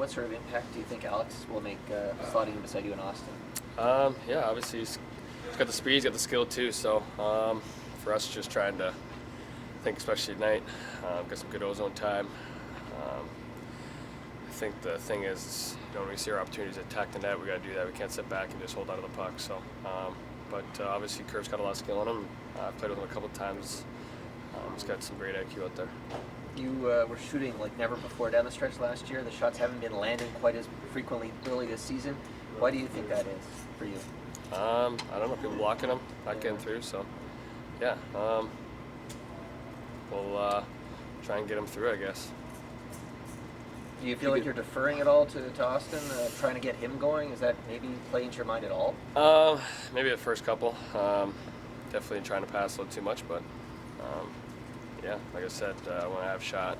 what sort of impact do you think Alex will make slotting in beside you in Austin? Yeah, obviously he's got the speed, he's got the skill too. So for us, just trying to think, especially at night, get some good ozone time. I think the thing is, when we see our opportunities to attack the net, we got to do that. We can't sit back and just hold out of the puck. So, but obviously Kerr's got a lot of skill in him. I've played with him a couple of times. He's got some great IQ out there. You were shooting like never before down the stretch last year. The shots haven't been landing quite as frequently early this season. Why do you think that is for you? I don't know, people blocking them, not getting through. So, yeah, we'll try and get him through, I guess. Do you feel like you're deferring at all to Austin, trying to get him going? Is that maybe playing into your mind at all? Maybe the first couple. Definitely trying to pass a little too much, but yeah, like I said, when I have shot,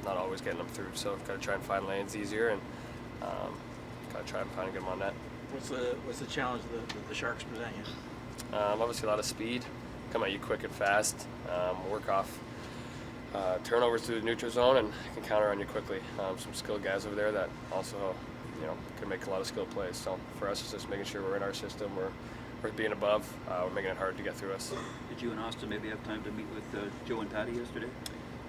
not always getting them through. So I've got to try and find lanes easier, and got to try and find a good one on net. What's the challenge that the Sharks present you? Obviously a lot of speed, come at you quick and fast, work off turnovers through the neutral zone, and can counter on you quickly. Some skilled guys over there that also, can make a lot of skilled plays. So for us, it's just making sure we're in our system, we're being above, we're making it hard to get through us. Did you and Austin maybe have time to meet with Joe and Patty yesterday?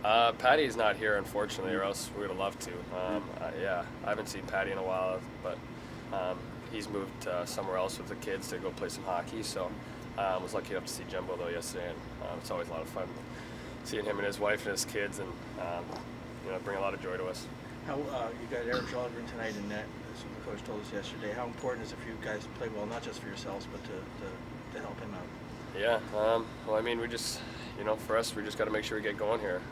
Patty's not here, unfortunately, or else we would have loved to. Yeah, I haven't seen Patty in a while, but he's moved somewhere else with the kids to go play some hockey. So I was lucky enough to see Jumbo though yesterday, and it's always a lot of fun seeing him and his wife and his kids, and bring a lot of joy to us. How you got Eric Jolgren tonight in net, as the coach told us yesterday. How important is it for you guys to play well, not just for yourselves, but to help him out? Yeah, well, I mean, we just, for us, we just got to make sure we get going here.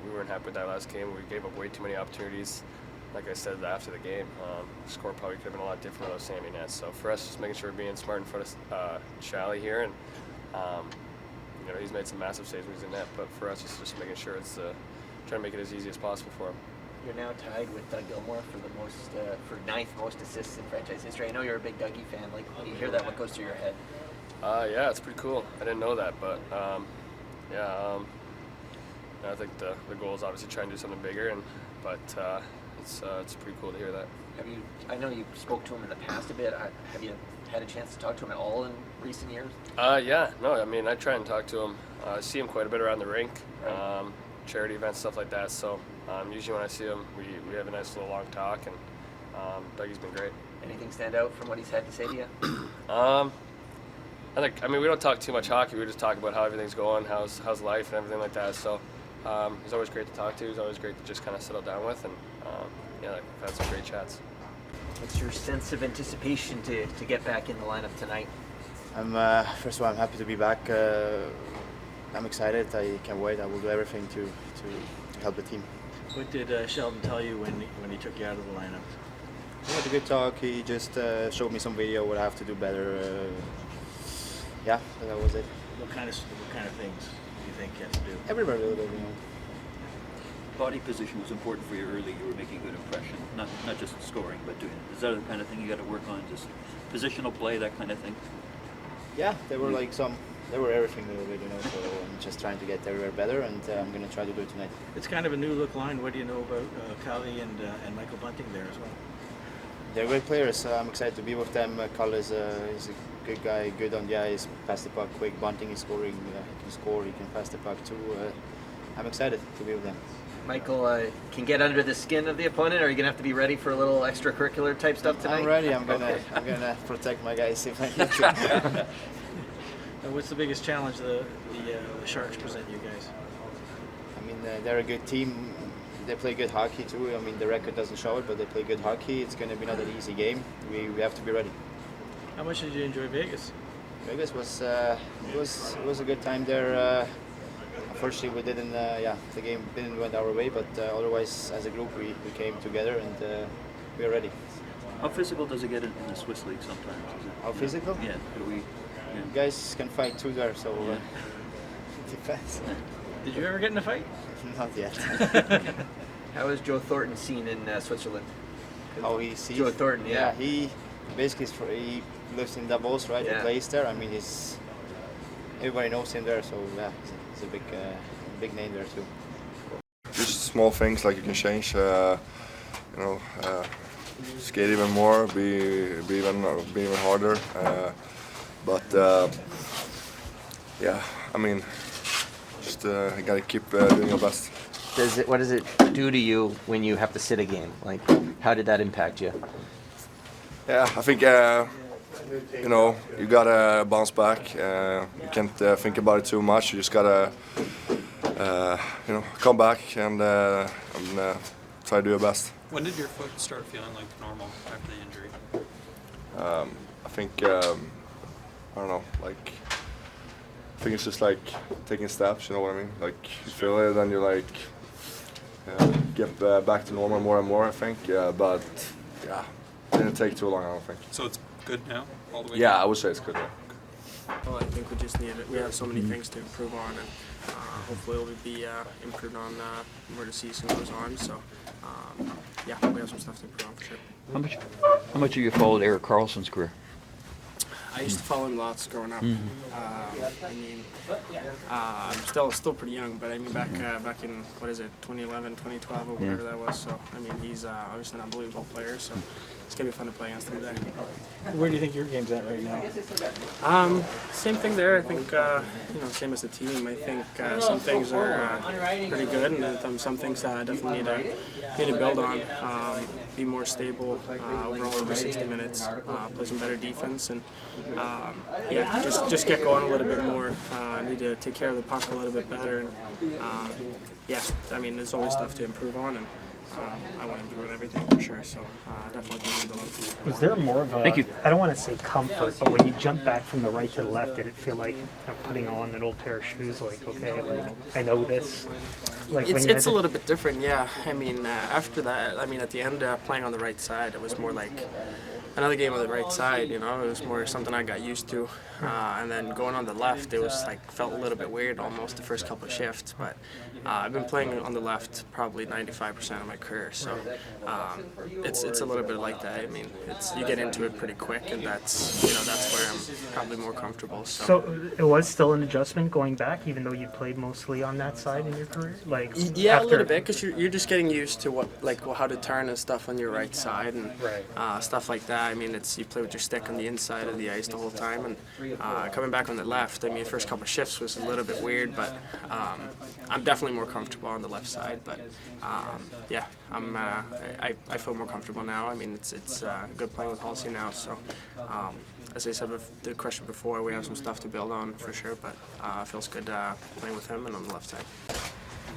We weren't happy with that last game. We gave up way too many opportunities. Like I said after the game, the score probably could have been a lot different without Sammy Ness. So for us, just making sure we're being smart in front of Shally here, and he's made some massive saves when he's in net. But for us, it's just making sure it's trying to make it as easy as possible for him. You're now tied with Doug Gilmour for the for ninth most assists in franchise history. I know you're a big Dougie fan. Like, when you hear that, what goes through your head? Yeah, it's pretty cool. I didn't know that, but I think the goal is obviously trying to do something bigger, but it's pretty cool to hear that. I know you spoke to him in the past a bit. Have you had a chance to talk to him at all in recent years? Yeah, no, I mean, I try and talk to him. I see him quite a bit around the rink, charity events, stuff like that. So usually when I see him, we have a nice little long talk, and Dougie's been great. Anything stand out from what he's had to say to you? I mean, we don't talk too much hockey. We just talk about how everything's going, how's life and everything like that. So he's always great to talk to. He's always great to just kind of settle down with, and we've had some great chats. What's your sense of anticipation to get back in the lineup tonight? First of all, I'm happy to be back. I'm excited. I can't wait. I will do everything to help the team. What did Sheldon tell you when he took you out of the lineup? We had a good talk. He just showed me some video what I have to do better. Yeah, that was it. What kind of things do you think you have to do? Everybody a little bit, Body position was important for you early. You were making a good impression, not just scoring, but doing it. Is that the kind of thing you got to work on? Just positional play, that kind of thing. Yeah, they were everything a little bit, So I'm just trying to get everywhere better, and I'm gonna try to do it tonight. It's kind of a new look line. What do you know about Callie and Michael Bunting there as well? They're great players. I'm excited to be with them. Carl is a good guy, good on the ice, pass the puck quick. Bunting is scoring. He can score. He can pass the puck too. I'm excited to be with them. Michael can get under the skin of the opponent. Are you gonna have to be ready for a little extracurricular type stuff tonight? I'm ready. I'm gonna protect my guys if I need to. What's the biggest challenge the Sharks present you guys? I mean, they're a good team. They play good hockey too. I mean, the record doesn't show it, but they play good hockey. It's going to be not an easy game. We have to be ready. How much did you enjoy Vegas? Vegas was a good time there. Unfortunately, we didn't. The game didn't went our way, but otherwise, as a group, we came together and we are ready. How physical does it get in the Swiss League sometimes? Is it, How physical? Yeah. You guys can fight too there, so it depends. Did you ever get in a fight? Not yet. How is Joe Thornton seen in Switzerland? How he sees Joe Thornton, yeah. He basically he lives in Davos, right? Yeah. He plays there. I mean, everybody knows him there, so yeah, he's a big name there too. Just small things like you can change skate even more, be even harder. Yeah, I mean, just gotta keep doing your best. What does it do to you when you have to sit a game? Like, how did that impact you? Yeah, I think you gotta bounce back. You can't think about it too much. You just gotta come back and try to do your best. When did your foot start feeling like normal after the injury? I think I don't know, like I think it's just like taking steps. You know what I mean? Like you feel it, and you like get back to normal more and more. I think, but yeah, it didn't take too long. I don't think. So it's good now, all the way. Yeah, I would say it's good. Yeah. Well, I think we just need it. We have so many things to improve on, and hopefully it'll be improved on more the season goes on. So, yeah, we have some stuff to improve on for sure. How much have you followed Erik Karlsson's career? I used to follow him lots growing up. I mean, I'm still pretty young, but I mean back in 2011, 2012 or whatever that was. So I mean he's obviously an unbelievable player. So it's gonna be fun to play against him today. Where do you think your game's at right now? Same thing there. I think same as the team. I think some things are pretty good, and then some things I definitely need to build on. Be more stable overall over 60 minutes. Play some better defense, and just get going a little bit more. Need to take care of the puck a little bit better. And I mean there's always stuff to improve on, and I want to improve on everything for sure. So definitely can build on. Was there more of a, Thank you. I don't want to say comfort, but when you jumped back from the right to the left, did it feel like putting on an old pair of shoes, like, okay, like, I know this? Like It's a little bit different, yeah. I mean, after that, I mean, at the end, playing on the right side, it was more like another game on the right side, you know. It was more something I got used to. And then going on the left, it was like, felt a little bit weird almost the first couple of shifts. But I've been playing on the left probably 95% of my career, so it's a little bit like that. I mean, you get into it pretty quick, and that's where I'm probably more comfortable. So it was still an adjustment going back, even though you played mostly on that side in your career. Like yeah, a little bit, because you're just getting used to how to turn and stuff on your right side and stuff like that. I mean, you play with your stick on the inside of the ice the whole time, and coming back on the left. I mean, the first couple of shifts was a little bit weird, but I'm definitely more comfortable on the left side. But yeah, I feel more comfortable now. I mean, it's good playing with Halsey now. So as I said with the question before, we have some stuff to build on for sure. But it feels good playing with him and on the left side.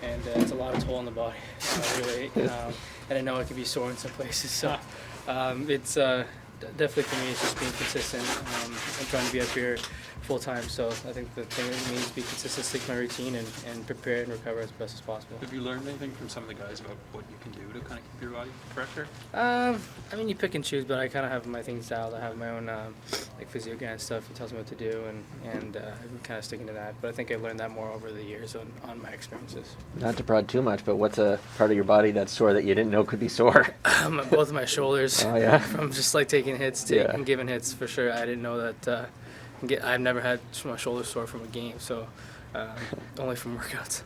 And it's a lot of toll on the body, really. And I know it can be sore in some places. So it's definitely for me, it's just being consistent. I'm trying to be up here full time, so I think the thing that means be consistent, stick to my routine, and prepare and recover as best as possible. Have you learned anything from some of the guys about what you can do to kind of keep your body fresher? I mean, you pick and choose, but I kind of have my things dialed. I have my own like physio guy and stuff. He tells me what to do, and I'm kind of sticking to that. But I think I've learned that more over the years on my experiences. Not to prod too much, but what's a part of your body that's sore that you didn't know could be sore? Both of my shoulders. Oh yeah. From just like taking hits, and giving hits for sure. I didn't know that. I've never had my shoulder sore from a game, so only from workouts.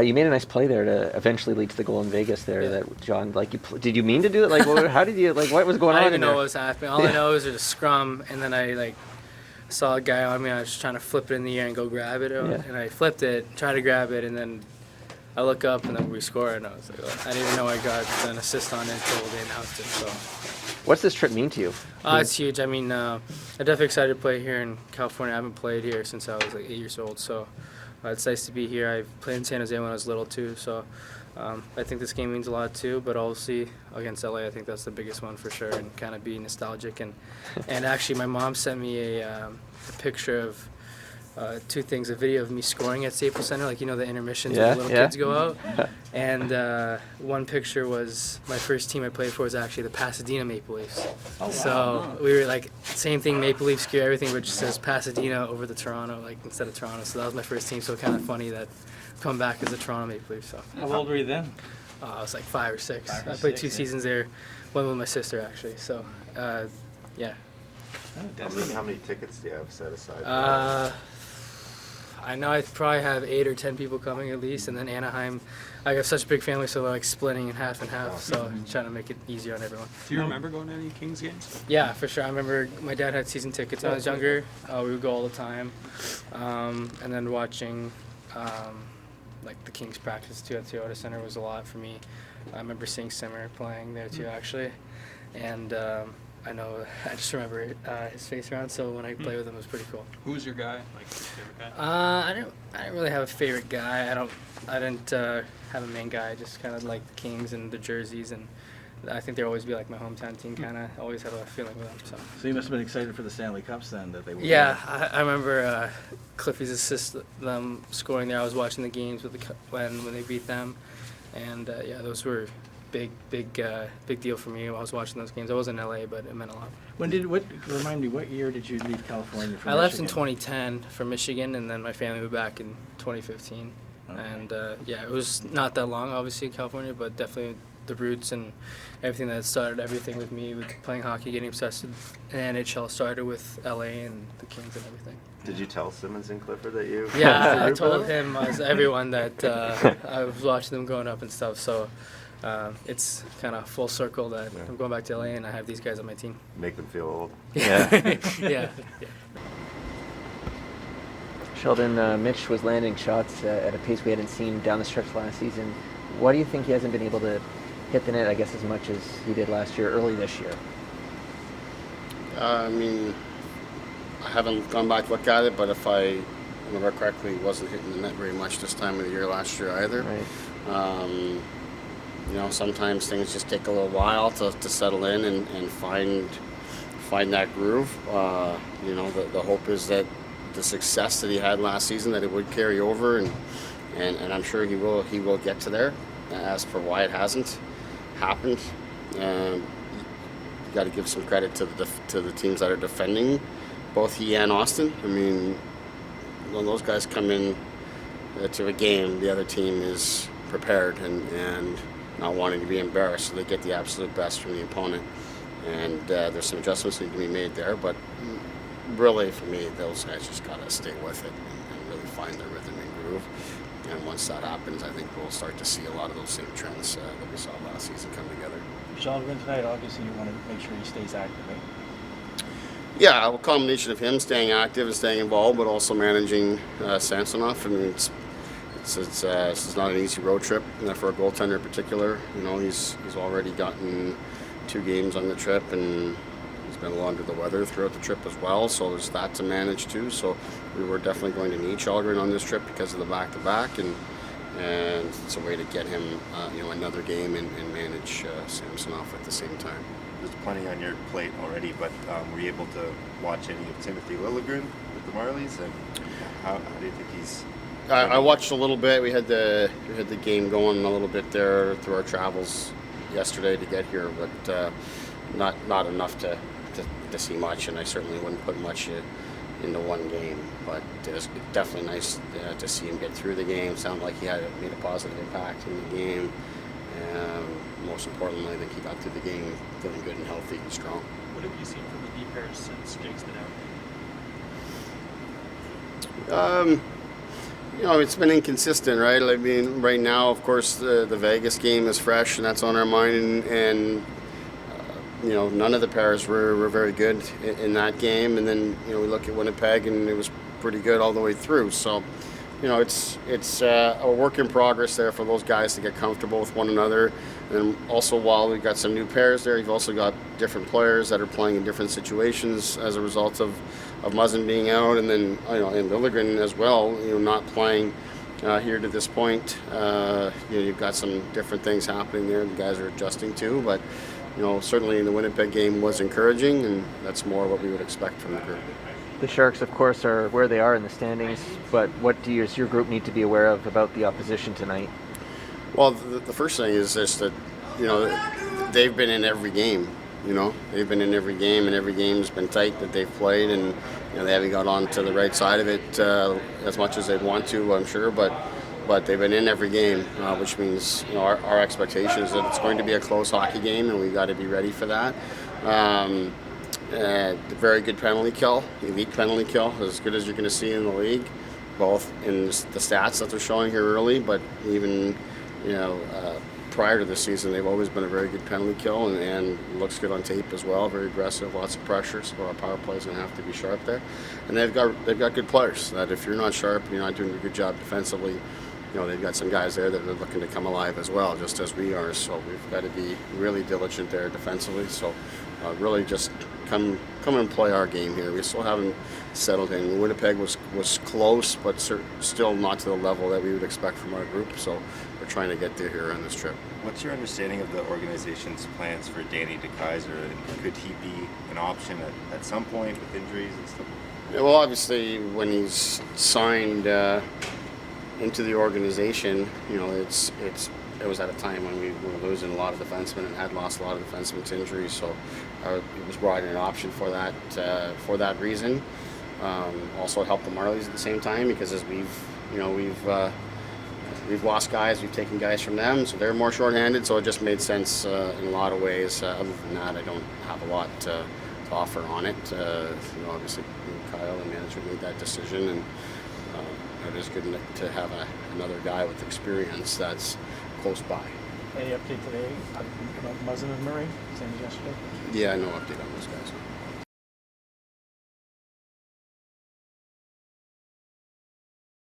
You made a nice play there to eventually lead to the goal in Vegas there. That John, like, did you mean to do it? Like, how did you, like, what was going on? I didn't in know there? what was happening. All I know is there's a scrum, and then I saw a guy on me. I was just trying to flip it in the air and go grab it, and I flipped it, tried to grab it, and then I look up, and then we score, and I was like, I didn't even know I got an assist on it until they announced it. So. What's this trip mean to you? It's huge. I mean, I'm definitely excited to play here in California. I haven't played here since I was like 8 years old, so it's nice to be here. I've played in San Jose when I was little too, so I think this game means a lot too. But obviously against LA, I think that's the biggest one for sure, and kind of be nostalgic. And actually, my mom sent me a picture of two things: a video of me scoring at Staples Center, like the intermissions where the little kids go out, and one picture was my first team I played for was actually the Pasadena Maple Leafs. Oh, wow. So we were like same thing, Maple Leafs gear, everything, but just says Pasadena over the Toronto, like instead of Toronto. So that was my first team. So kind of funny that I've come back as a Toronto Maple Leaf. So how old were you then? I was like 5 or 6. I played 2 seasons there, one with my sister actually. So yeah. How many tickets do you have set aside? I know I probably have 8 or 10 people coming at least, and then Anaheim, I got such a big family, so they're like splitting in half and half. So trying to make it easier on everyone. Do you remember going to any Kings games? Yeah, for sure. I remember my dad had season tickets when I was younger. We would go all the time, and then watching like the Kings practice too at Toyota Center was a lot for me. I remember seeing Simmer playing there too, actually, and I just remember his face around. So when I played with him, it was pretty cool. Who was your guy? Like your favorite guy? I didn't really have a favorite guy. I didn't have a main guy. I just kind of like the Kings and the jerseys, and I think they'll always be like my hometown team. Kind of always have a feeling with them. So you must have been excited for the Stanley Cups then that they won. Yeah, I remember Cliffy's assist them scoring there. I was watching the games with when they beat them, and yeah, those were big deal for me while I was watching those games. I was in LA, but it meant a lot. Remind me, what year did you leave California for I left in Michigan? 2010 for Michigan, and then my family moved back in 2015. Okay. And yeah, it was not that long, obviously, in California, but definitely the roots and everything that started everything with me, with playing hockey, getting obsessed with NHL started with LA and the Kings and everything. Did you tell Simmons and Clifford that you? Yeah, I told him, everyone, that I was watching them growing up and stuff. So it's kind of full circle that I'm going back to LA and I have these guys on my team. Make them feel old. Yeah. Yeah. Sheldon, Mitch was landing shots at a pace we hadn't seen down the stretch last season. Why do you think he hasn't been able to hit the net, I guess, as much as he did last year, early this year? I mean, I haven't gone back to look at it, but if I remember correctly, he wasn't hitting the net very much this time of the year last year either. Right. You know, sometimes things just take a little while to settle in and find that groove. You know, the hope is that the success that he had last season, that it would carry over, and I'm sure he will get to there. As for why it hasn't happened, you got to give some credit to the teams that are defending, both he and Austin. I mean, when those guys come in to a game, the other team is prepared and not wanting to be embarrassed, so they get the absolute best from the opponent. And there's some adjustments that need to be made there, but really, for me, those guys just got to stay with it and really find their rhythm and groove. And once that happens, I think we'll start to see a lot of those same trends that we saw last season come together. Sheldon, tonight, obviously, you want to make sure he stays active, right? Yeah, a combination of him staying active and staying involved, but also managing Samsonov. I mean, this is not an easy road trip for a goaltender in particular. You know, he's already gotten 2 games on the trip, and he's been a little under the weather throughout the trip as well, so there's that to manage too. So we were definitely going to need Sheldon on this trip because of the back-to-back, and it's a way to get him you know, another game and manage Samsonov at the same time. There's plenty on your plate already, but were you able to watch any of Timothy Liljegren with the Marlies, and how do you think he's? I watched a little bit. We had the game going a little bit there through our travels yesterday to get here, but not enough to see much, and I certainly wouldn't put much into one game. But it was definitely nice to see him get through the game. Sounded like he made a positive impact in the game. Most importantly, I think he got through the game feeling good and healthy and strong. What have you seen from the D pairs since Jake's been out? You know, it's been inconsistent, right? I mean, right now, of course, the Vegas game is fresh, and that's on our mind. And you know, none of the pairs were very good in that game. And then, you know, we look at Winnipeg, and it was pretty good all the way through. So, you know, it's a work in progress there for those guys to get comfortable with one another. And also, while we've got some new pairs there, you've also got different players that are playing in different situations as a result of Muzzin being out, and then, you know, and Liljegren as well, you know, not playing here to this point. You know, you've got some different things happening there the guys are adjusting to, but, you know, certainly the Winnipeg game was encouraging, and that's more what we would expect from the group. The Sharks, of course, are where they are in the standings, but what does your group need to be aware of about the opposition tonight? Well, the first thing is just that, you know, they've been in every game. You know, they've been in every game, and every game's been tight that they've played, and, you know, they haven't got on to the right side of it as much as they'd want to, I'm sure, but they've been in every game, which means, you know, our expectation is that it's going to be a close hockey game, and we've got to be ready for that. Very good penalty kill, elite penalty kill, as good as you're going to see in the league, both in the stats that they're showing here early, but even prior to this season, they've always been a very good penalty kill and looks good on tape as well. Very aggressive, lots of pressure. So our power play is going to have to be sharp there. And they've got good players. That if you're not sharp, you're not doing a good job defensively. They've got some guys there that are looking to come alive as well, just as we are. So we've got to be really diligent there defensively. So really just come and play our game here. We still haven't settled in. Winnipeg was close, but still not to the level that we would expect from our group. So we're trying to get there here on this trip. What's your understanding of the organization's plans for Danny DeKeyser? And could he be an option at some point with injuries and stuff? Yeah, well, obviously, when he's signed into the organization, it was at a time when we were losing a lot of defensemen and had lost a lot of defensemen to injuries. So it was brought in an option for that reason. Also, it helped the Marlies at the same time because as we've lost guys, we've taken guys from them, so they're more shorthanded. So it just made sense in a lot of ways. Other than that, I don't have a lot to offer on it. Obviously, Kyle and management made that decision, and it is good to have another guy with experience that's close by. Any update today about Muzzin and Murray? Same as yesterday? Yeah, no update on those guys.